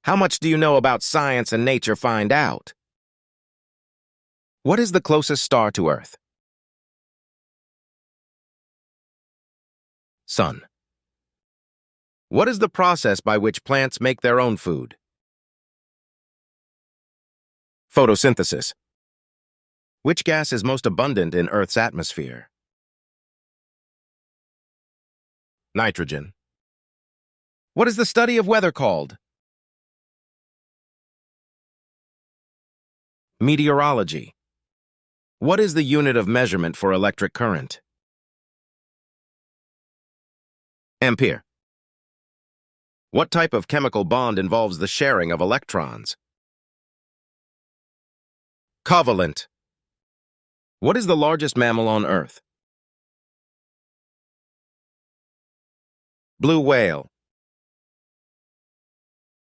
How much do you know about science and nature? Find out. What is the closest star to Earth? Sun. What is the process by which plants make their own food? Photosynthesis. Which gas is most abundant in Earth's atmosphere? Nitrogen. What is the study of weather called? Meteorology. What is the unit of measurement for electric current? Ampere. What type of chemical bond involves the sharing of electrons? Covalent. What is the largest mammal on Earth? Blue whale.